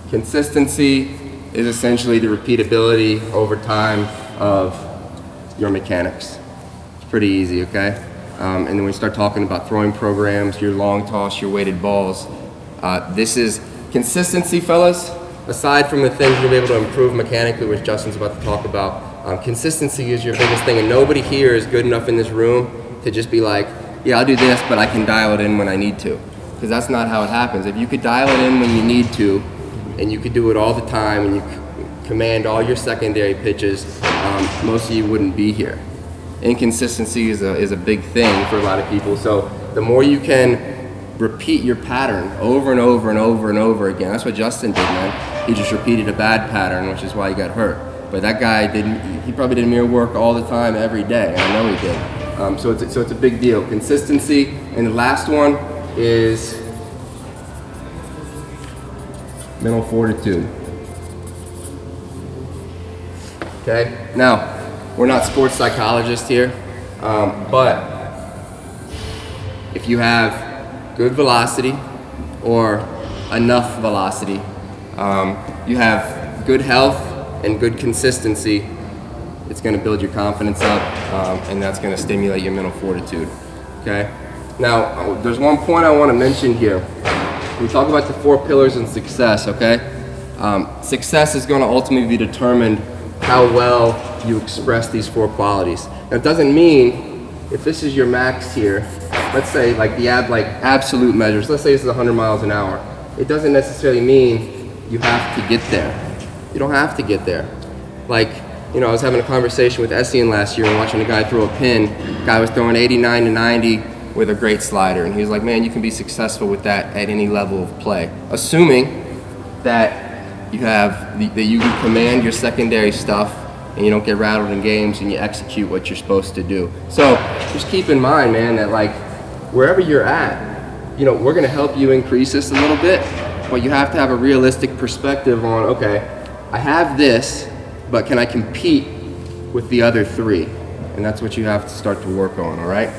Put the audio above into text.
Consistency is essentially the repeatability over time of your mechanics. It's pretty easy, okay? And then when we start talking about throwing programs, your long toss, your weighted balls, this is consistency, fellas. Aside from the things you'll be able to improve mechanically, which Justin's about to talk about, consistency is your biggest thing, and nobody here is good enough in this room to just be like, yeah, I'll do this, but I can dial it in when I need to. Because that's not how it happens. If you could dial it in when you need to, and you could do it all the time, and you command all your secondary pitches, most of you wouldn't be here. Inconsistency is a big thing for a lot of people. So the more you can repeat your pattern over and over and over and over again, that's what Justin did, man. He just repeated a bad pattern, which is why he got hurt. But that guy he probably did mirror work all the time, every day. I know he did. So it's a big deal. Consistency. And the last one is mental fortitude. Okay? Now, we're not sports psychologists here, but if you have good velocity or enough velocity, you have good health and good consistency, it's going to build your confidence up, and that's going to stimulate your mental fortitude. Okay? Now, there's one point I want to mention here. We talk about the 4 pillars in success, okay? Success is going to ultimately be determined how well you express these 4 qualities. Now, it doesn't mean if this is your max here, let's say like absolute measures, let's say this is 100 miles an hour, it doesn't necessarily mean you have to get there. You don't have to get there. Like, you know, I was having a conversation with Essien last year and watching a guy throw a pin. The guy was throwing 89 to 90 with a great slider, and he was like, man, you can be successful with that at any level of play, assuming that you can command your secondary stuff and you don't get rattled in games and you execute what you're supposed to do. So just keep in mind, man, that like wherever you're at, you know, we're going to help you increase this a little bit, but you have to have a realistic perspective on, okay, I have this, but can I compete with the other 3? And that's what you have to start to work on, all right?